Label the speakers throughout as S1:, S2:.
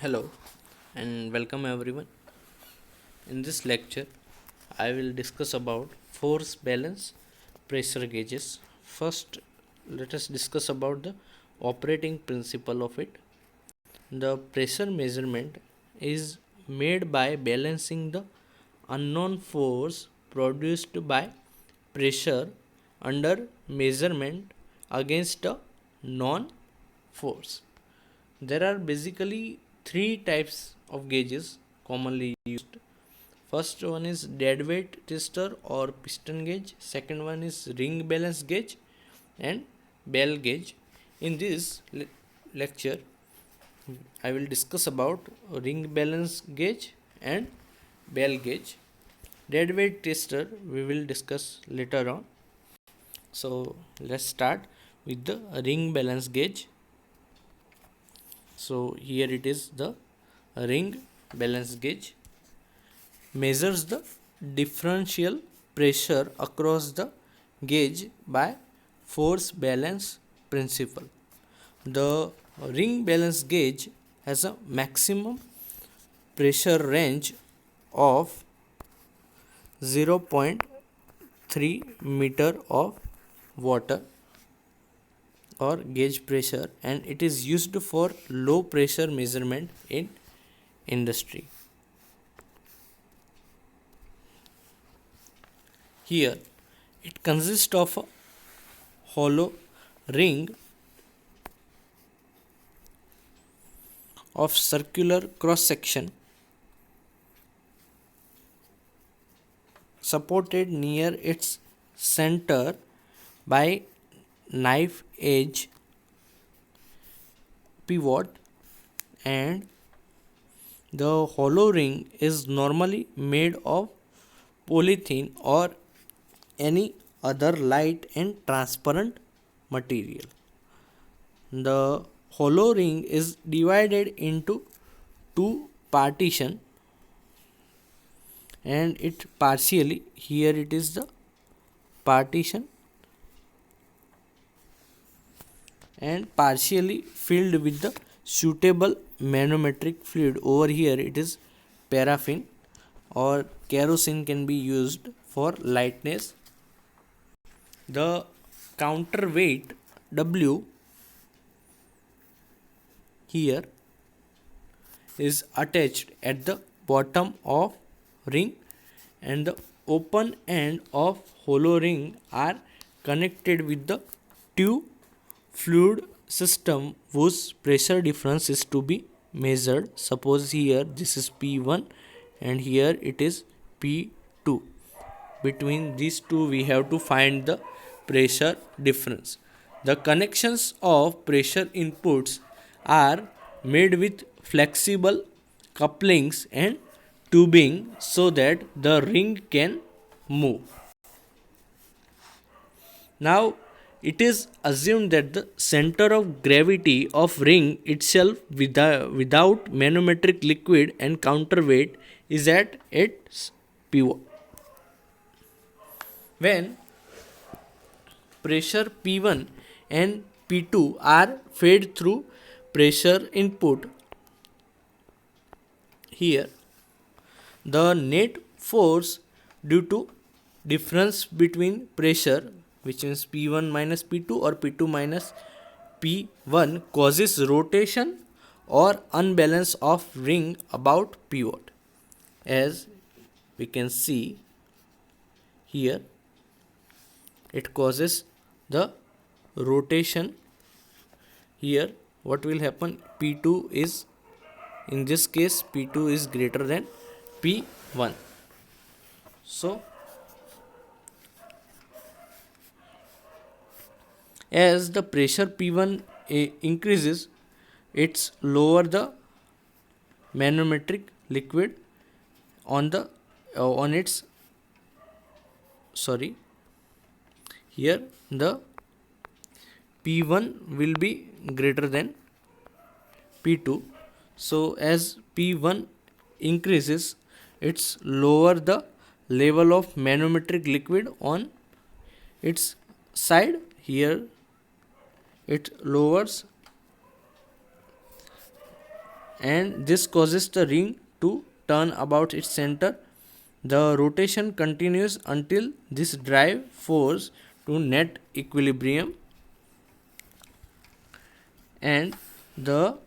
S1: Hello and welcome everyone. In this lecture, I will discuss about force balance pressure gauges. First, let us discuss about the operating principle of it. The pressure measurement is made by balancing the unknown force produced by pressure under measurement against a known force. There are basically three types of gauges commonly used. First one is deadweight tester or piston gauge. Second one is ring balance gauge and bell gauge. In this lecture, I will discuss about ring balance gauge and bell gauge. Deadweight tester we will discuss later on. So let's start with the ring balance gauge. So here it is, the ring balance gauge measures the differential pressure across the gauge by force balance principle. The ring balance gauge has a maximum pressure range of 0.3 meter of water or gauge pressure, and it is used for low pressure measurement in industry. Here it consists of a hollow ring of circular cross section supported near its center by knife edge pivot, and the hollow ring is normally made of polythene or any other light and transparent material. The hollow ring is divided into two partition, and it partially, here it is the partition, and partially filled with the suitable manometric fluid. Over here it is paraffin or kerosene can be used for lightness. The counterweight W here is attached at the bottom of ring, and the open end of hollow ring are connected with the two fluid system whose pressure difference is to be measured. Suppose here this is P1 and here it is P2. Between these two we have to find the pressure difference. The connections of pressure inputs are made with flexible couplings and tubing so that the ring can move. Now it is assumed that the center of gravity of ring itself without manometric liquid and counterweight is at its pivot. When pressure P1 and P2 are fed through pressure input, here the net force due to difference between pressure, which is P1 minus P2 or P2 minus P1, causes rotation or unbalance of ring about pivot. As we can see here, it causes the rotation. Here what will happen, P2 is, in this case P2 is greater than P1. So as the pressure P1 increases, it's lower the manometric liquid on the on its sorry here the P1 will be greater than P2. So as P1 increases, it's lower the level of manometric liquid on its side. Here, it lowers and this causes the ring to turn about its center. The rotation continues until this drive force to net equilibrium, and the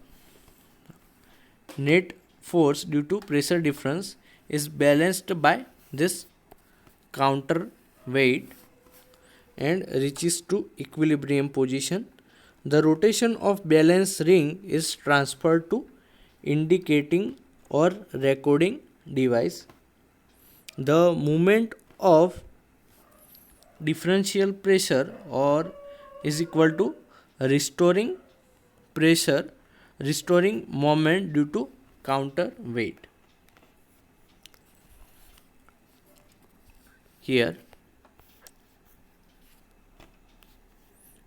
S1: net force due to pressure difference is balanced by this counter weight and reaches to equilibrium position. The rotation of balance ring is transferred to indicating or recording device. The moment of differential pressure or is equal to restoring pressure, restoring moment due to counter weight. Here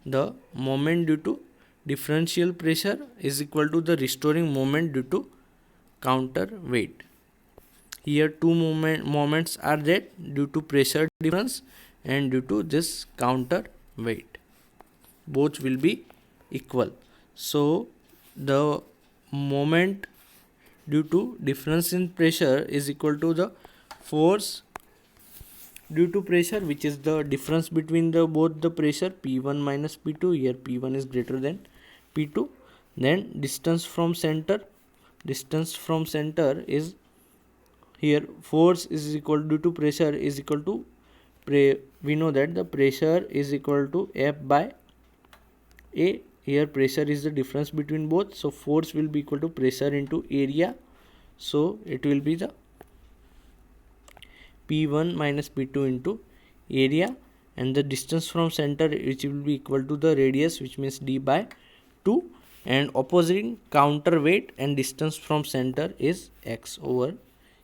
S1: the moment due to differential pressure is equal to the restoring moment due to counter weight. Here two moments are there due to pressure difference and due to this counter weight. Both will be equal. So the moment due to difference in pressure is equal to the force due to pressure, which is the difference between the both the pressure P1 minus P2. Here P1 is greater than P2. Then distance from center is, here force is equal due to pressure is equal to we know that the pressure is equal to F by A. Here pressure is the difference between both, so force will be equal to pressure into area, so it will be the P1 minus P2 into area, and the distance from center which will be equal to the radius, which means d by 2, and opposing counterweight and distance from center is x over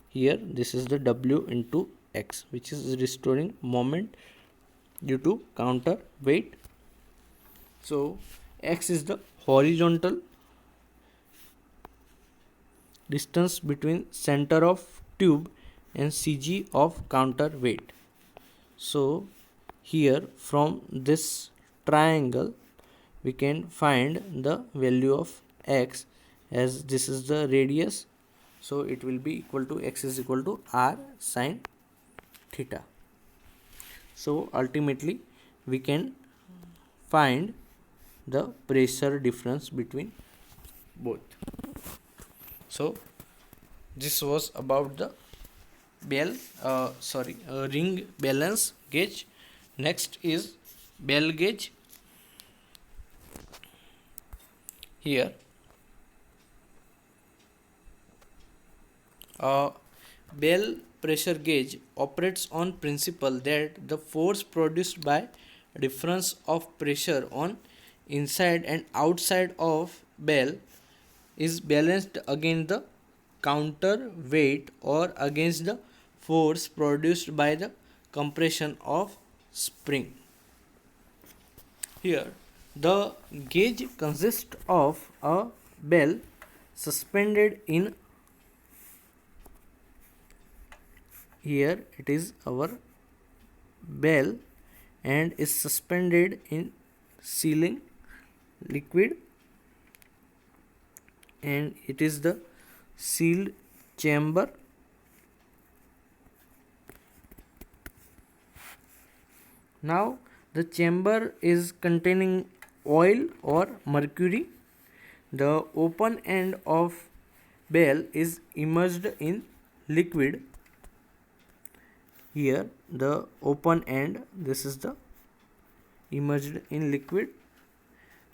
S1: here. This is the W into x, which is restoring moment due to counterweight. So x is the horizontal distance between center of tube and CG of counterweight. So here from this triangle we can find the value of x, as this is the radius, so it will be equal to x is equal to r sine theta. So ultimately we can find the pressure difference between both. So this was about the ring balance gauge. Next is bell gauge. Here bell pressure gauge operates on principle that the force produced by difference of pressure on inside and outside of bell is balanced against the counter weight or against the force produced by the compression of spring. Here the gauge consists of a bell suspended in, here it is our bell and is suspended in sealing liquid, and it is the sealed chamber. Now the chamber is containing oil or mercury. The open end of bell is immersed in liquid. Here the open end, this is the immersed in liquid,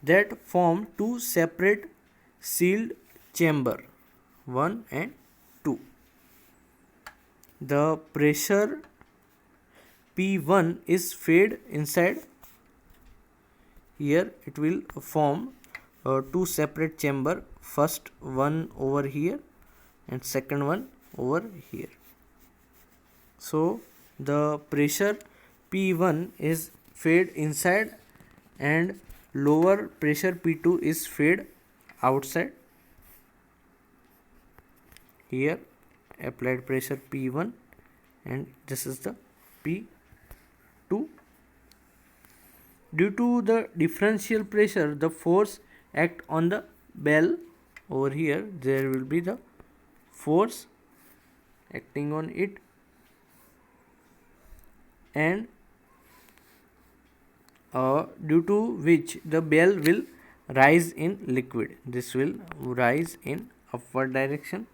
S1: that form two separate sealed chamber 1 and 2. The pressure P1 is fed inside. Here it will form two separate chamber, first one over here and second one over here. So the pressure P1 is fed inside and lower pressure P2 is fed outside. Here applied pressure P1 and this is the P2. Due to the differential pressure, the force act on the bell over here there will be the force acting on it, and due to which the bell will rise in liquid. This will rise in upward direction,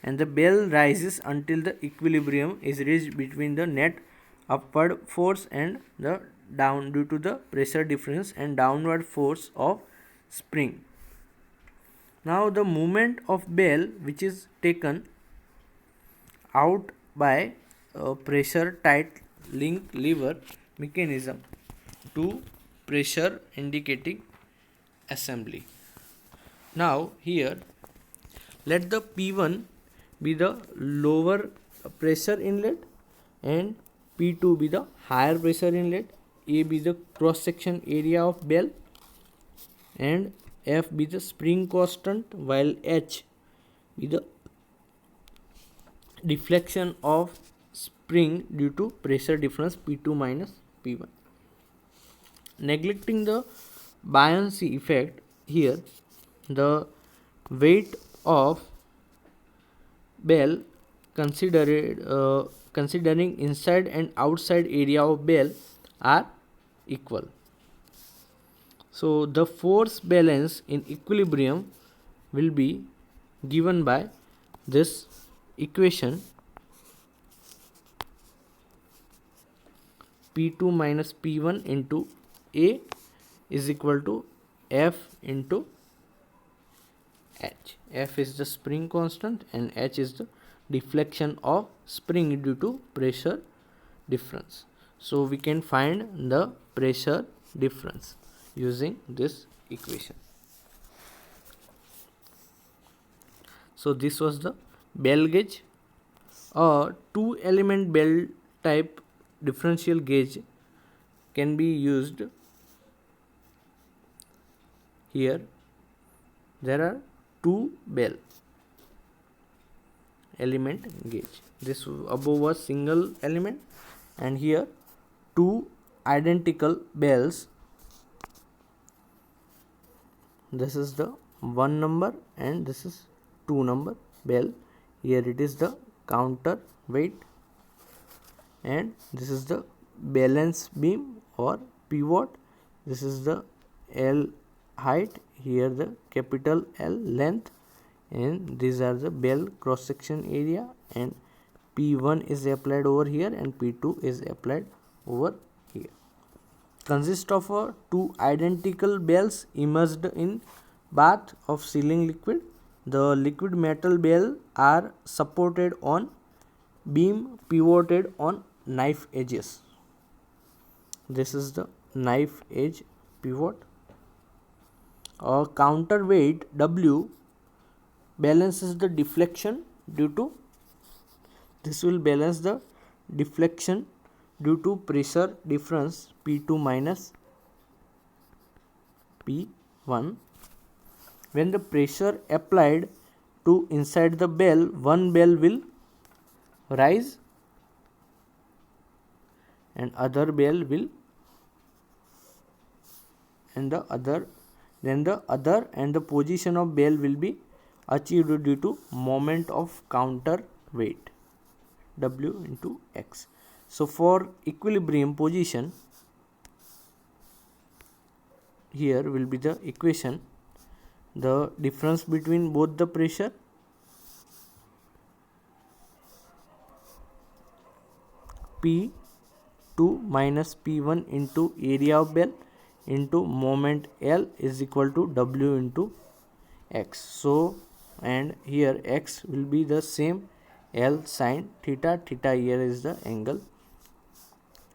S1: and the bell rises until the equilibrium is reached between the net upward force and the down due to the pressure difference and downward force of spring. Now the movement of bell, which is taken out by a pressure tight link lever mechanism to pressure indicating assembly. Now here let the P1 be the lower pressure inlet and P2 be the higher pressure inlet, A be the cross section area of bell and F be the spring constant, while H be the deflection of spring due to pressure difference P2 minus P1. Neglecting the buoyancy effect, here the weight of bell considering inside and outside area of bell are equal. So the force balance in equilibrium will be given by this equation, P2 minus P1 into A is equal to F into H. F is the spring constant and H is the deflection of spring due to pressure difference. So we can find the pressure difference using this equation. So this was the bell gauge. A 2-element bell type differential gauge can be used. Here there are 2 bell element gauge. This above was single element, and here 2 identical bells. This is the 1 number and this is 2 number bell. Here it is the counter weight, and this is the balance beam or pivot. This is the L height, here the capital L length, and these are the bell cross section area, and P1 is applied over here and P2 is applied over here. Consist of 2 identical bells immersed in bath of sealing liquid. The liquid metal bell are supported on beam pivoted on knife edges. This is the knife edge pivot. A counterweight W balances the deflection due to, this will balance the deflection due to pressure difference P2 minus P1. When the pressure applied to inside the bell, one bell will rise and other bell will, and the other, then the other and the position of bell will be achieved due to moment of counter weight W into X. So for equilibrium position, here will be the equation, the difference between both the pressure P2 minus P1 into area of bell into moment L is equal to W into X. So, and here X will be the same L sin theta, theta here is the angle.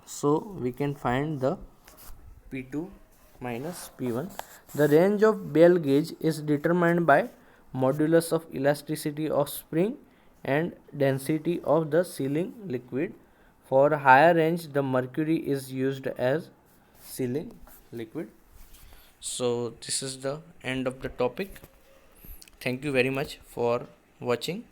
S1: So we can find the P2 minus P1. The range of bell gauge is determined by modulus of elasticity of spring and density of the sealing liquid. For higher range, the mercury is used as sealing liquid. So this is the end of the topic. Thank you very much for watching.